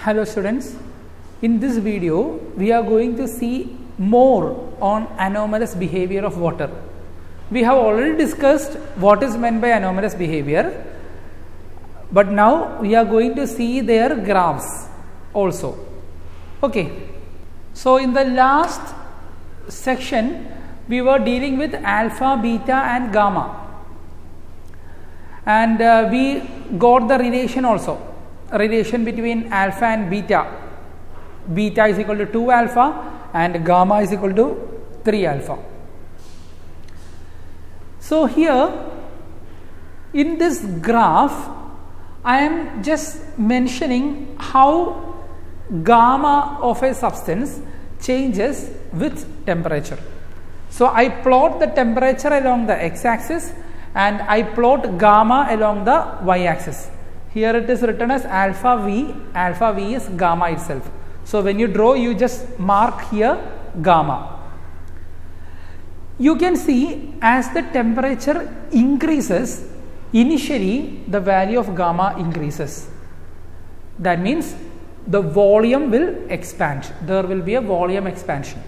Hello students, in this video we are going to see more on anomalous behavior of water. We have already discussed what is meant by anomalous behavior, but now we are going to see their graphs also. Okay, so in the last section we were dealing with alpha, beta and gamma, and we got the relation also. Relation between alpha and beta. Beta is equal to 2 alpha and gamma is equal to 3 alpha. So here in this graph I am just mentioning how gamma of a substance changes with temperature. So I plot the temperature along the x-axis and I plot gamma along the y-axis. Here it is written as alpha V is gamma itself. So when you draw, you just mark here gamma. You can see as the temperature increases, initially the value of gamma increases. That means the volume will expand. There will be a volume expansion.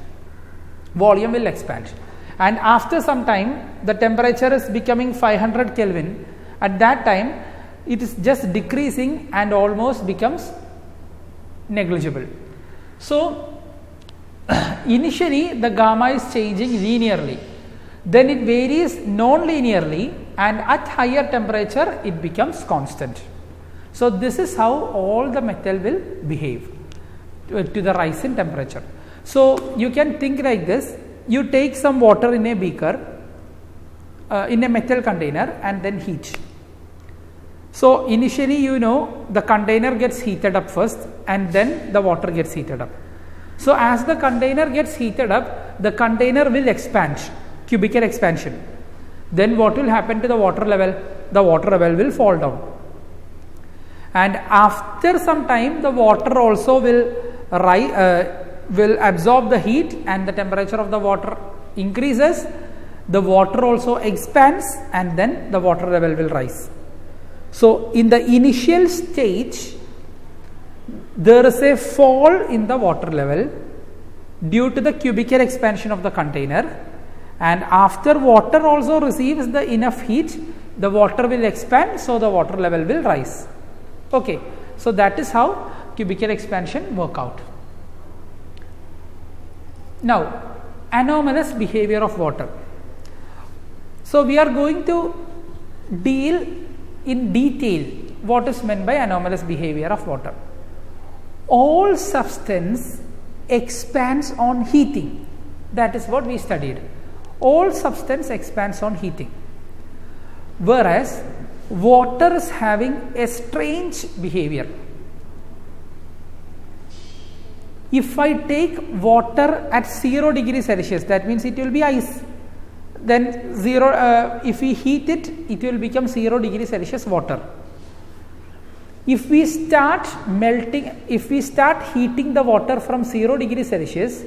Volume will expand. And after some time, the temperature is becoming 500 Kelvin. At that time, it is just decreasing and almost becomes negligible. So initially the gamma is changing linearly, then it varies non-linearly, and at higher temperature it becomes constant. So this is how all the metal will behave to the rise in temperature. So you can think like this: you take some water in a beaker, in a metal container, and then heat. So initially, the container gets heated up first and then the water gets heated up. So as the container gets heated up, the container will expand, cubical expansion. Then what will happen to the water level? The water level will fall down. And after some time, the water also will absorb the heat and the temperature of the water increases. The water also expands and then the water level will rise. So in the initial stage, there is a fall in the water level due to the cubical expansion of the container, and after water also receives the enough heat, the water will expand, so the water level will rise. Okay, so that is how cubical expansion work out. Now, anomalous behavior of water. So we are going to deal in detail what is meant by anomalous behavior of water. All substance expands on heating. That is what we studied. All substance expands on heating. Whereas water is having a strange behavior. If I take water at 0 degrees Celsius, that means it will be ice. Then if we heat it, it will become 0 degrees Celsius water. If we start heating the water from 0 degrees Celsius,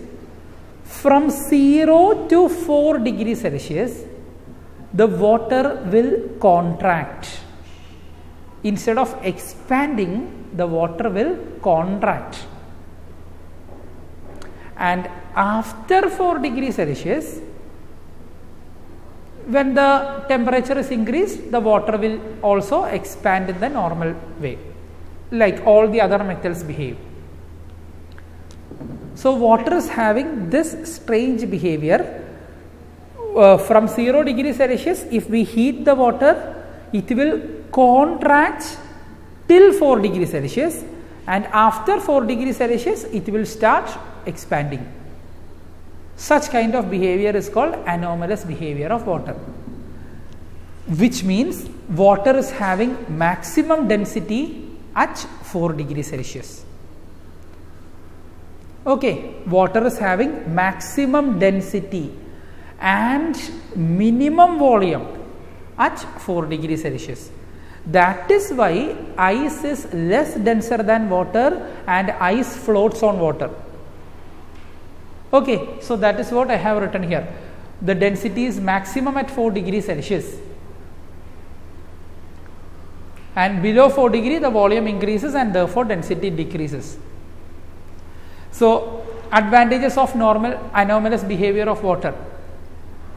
from 0 to 4 degrees Celsius, the water will contract. Instead of expanding, the water will contract. And after 4 degrees Celsius, when the temperature is increased, the water will also expand in the normal way, like all the other metals behave. So water is having this strange behavior. From 0 degrees Celsius, if we heat the water, it will contract till 4 degrees Celsius, and after 4 degrees Celsius, it will start expanding. Such kind of behavior is called anomalous behavior of water, which means water is having maximum density at 4 degrees Celsius. Okay, water is having maximum density and minimum volume at 4 degrees Celsius. That is why ice is less denser than water and ice floats on water. Okay, so that is what I have written here. The density is maximum at 4 degrees Celsius. and below 4 degree the volume increases and therefore density decreases. So, advantages of anomalous behavior of water.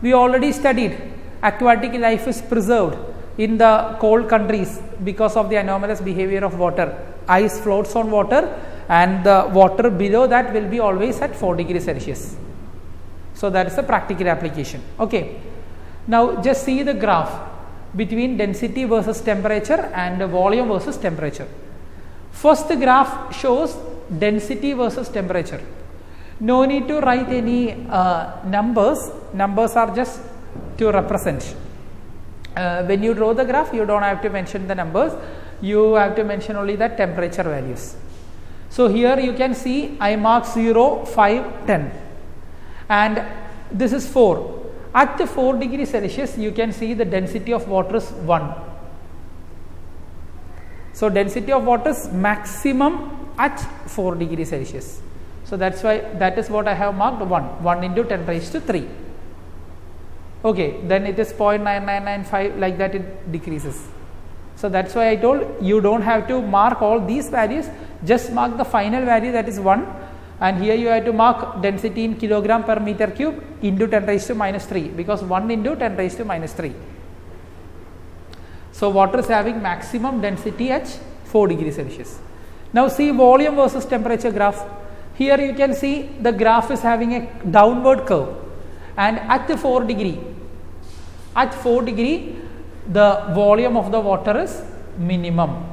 We already studied aquatic life is preserved in the cold countries because of the anomalous behavior of water. Ice floats on water and the water below that will be always at 4 degrees Celsius. So, that is a practical application. Okay. Now, just see the graph between density versus temperature and volume versus temperature. First graph shows density versus temperature. No need to write any numbers. Numbers are just to represent. When you draw the graph, you don't have to mention the numbers. You have to mention only the temperature values. So, here you can see I mark 0, 5, 10 and this is 4. At 4 degrees Celsius, you can see the density of water is 1. So, density of water is maximum at 4 degrees Celsius. So, that is what I have marked 1 into 10 raised to 3. Okay, then it is 0.9995, like that it decreases. So, that is why I told you don't have to mark all these values, just mark the final value, that is 1, and here you have to mark density in kilogram per meter cube into 10 raised to minus 3, because 1 into 10 raised to minus 3. So, water is having maximum density at 4 degrees Celsius. Now, see volume versus temperature graph. Here you can see the graph is having a downward curve, and at 4 degree, the volume of the water is minimum.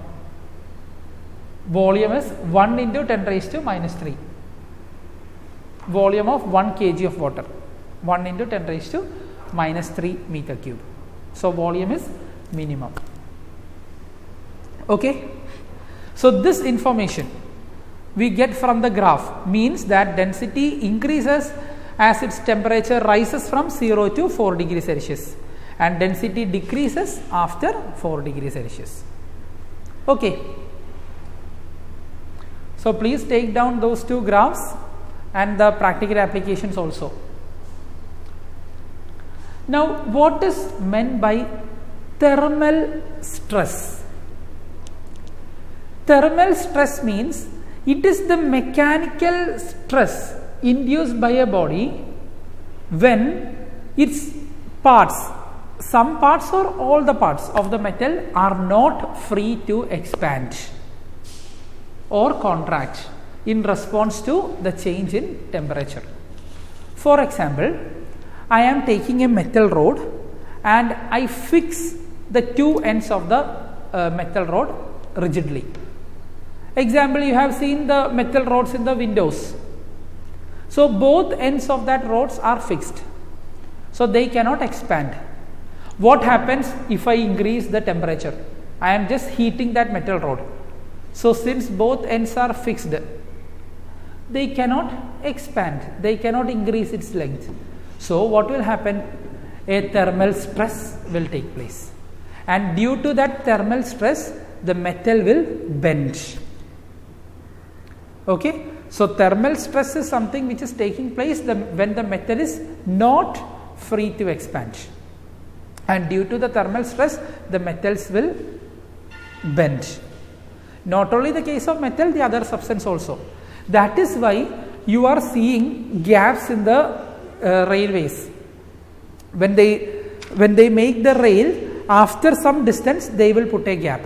Volume is 1 into 10 raised to minus 3. Volume of 1 kg of water, 1 into 10 raised to minus 3 meter cube. So, volume is minimum. Okay. So, this information we get from the graph means that density increases as its temperature rises from 0 to 4 degrees Celsius and density decreases after 4 degrees Celsius. Okay. So, please take down those two graphs and the practical applications also. Now, what is meant by thermal stress? Thermal stress means it is the mechanical stress induced by a body when its parts, some parts or all the parts of the metal are not free to expand or contract in response to the change in temperature. For example, I am taking a metal rod and I fix the two ends of the metal rod rigidly. Example, you have seen the metal rods in the windows. So, both ends of that rods are fixed. So, they cannot expand. What happens if I increase the temperature? I am just heating that metal rod. So, since both ends are fixed, they cannot expand, they cannot increase its length. So, what will happen? A thermal stress will take place, and due to that thermal stress, the metal will bend. Okay. So, thermal stress is something which is taking place when the metal is not free to expand, and due to the thermal stress, the metals will bend. Not only the case of metal, the other substance also. That is why you are seeing gaps in the railways. When they make the rail, after some distance they will put a gap.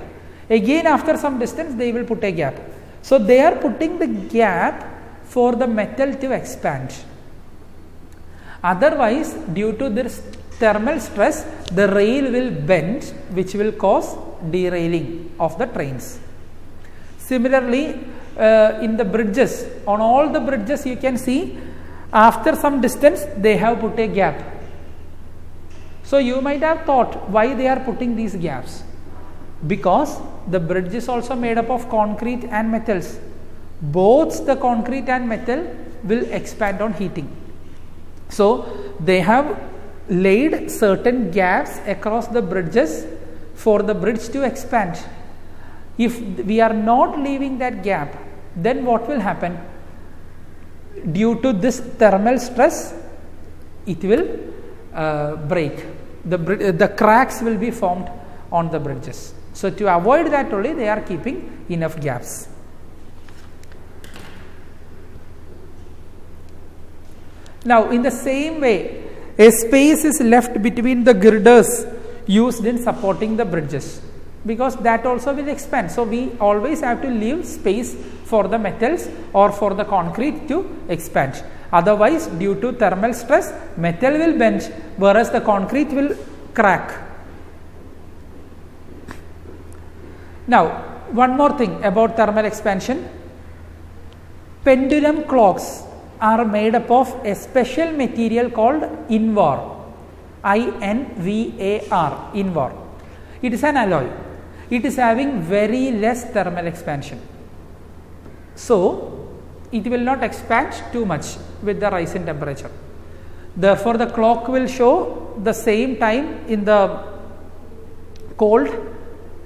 Again after some distance they will put a gap. So, they are putting the gap for the metal to expand. Otherwise, due to this thermal stress, the rail will bend, which will cause derailing of the trains. Similarly, in the bridges, on all the bridges you can see after some distance they have put a gap. So, you might have thought why they are putting these gaps. Because the bridge is also made up of concrete and metals. Both the concrete and metal will expand on heating. So, they have laid certain gaps across the bridges for the bridge to expand. If we are not leaving that gap, then what will happen? Due to this thermal stress, it will break. The cracks will be formed on the bridges. So to avoid that only they are keeping enough gaps. Now in the same way, a space is left between the girders used in supporting the bridges, because that also will expand. So we always have to leave space for the metals or for the concrete to expand. Otherwise, due to thermal stress, metal will bend, whereas the concrete will crack. Now, one more thing about thermal expansion. Pendulum clocks are made up of a special material called invar. INVAR, invar. It is an alloy. It is having very less thermal expansion. So, it will not expand too much with the rise in temperature. Therefore, the clock will show the same time in the cold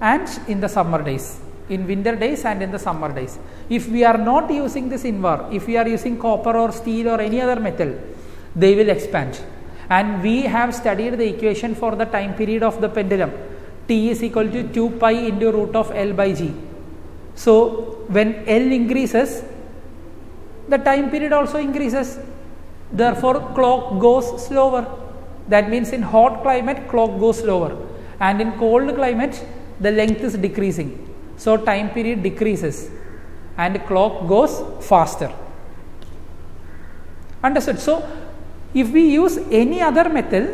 and in the summer days, in winter days and in the summer days. If we are not using this invar, if we are using copper or steel or any other metal, they will expand. And we have studied the equation for the time period of the pendulum. T is equal to 2 pi into root of L by G. So when L increases, the time period also increases. Therefore, clock goes slower. That means in hot climate, clock goes slower, and in cold climate, the length is decreasing. So time period decreases and clock goes faster. Understood? So if we use any other metal,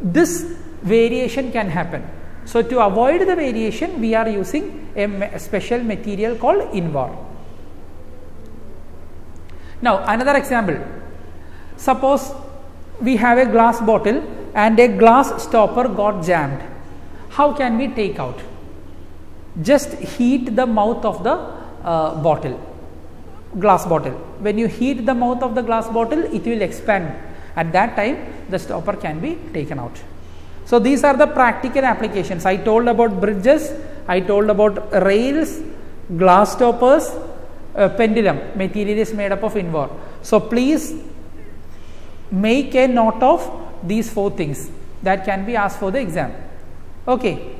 this variation can happen. So to avoid the variation, we are using a special material called invar. Now another example. Suppose we have a glass bottle and a glass stopper got jammed. How can we take out? Just heat the mouth of the glass bottle. When you heat the mouth of the glass bottle, it will expand. At that time, the stopper can be taken out. So these are the practical applications. I told about bridges, I told about rails, glass stoppers, pendulum. Material is made up of invar. So please make a note of these 4 things that can be asked for the exam. Okay.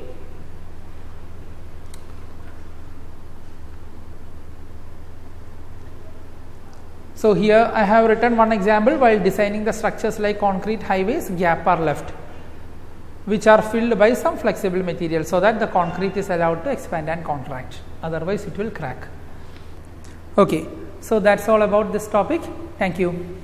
So here I have written one example. While designing the structures like concrete highways, gap are left, which are filled by some flexible material, so that the concrete is allowed to expand and contract. Otherwise it will crack. Okay, so that's all about this topic. Thank you.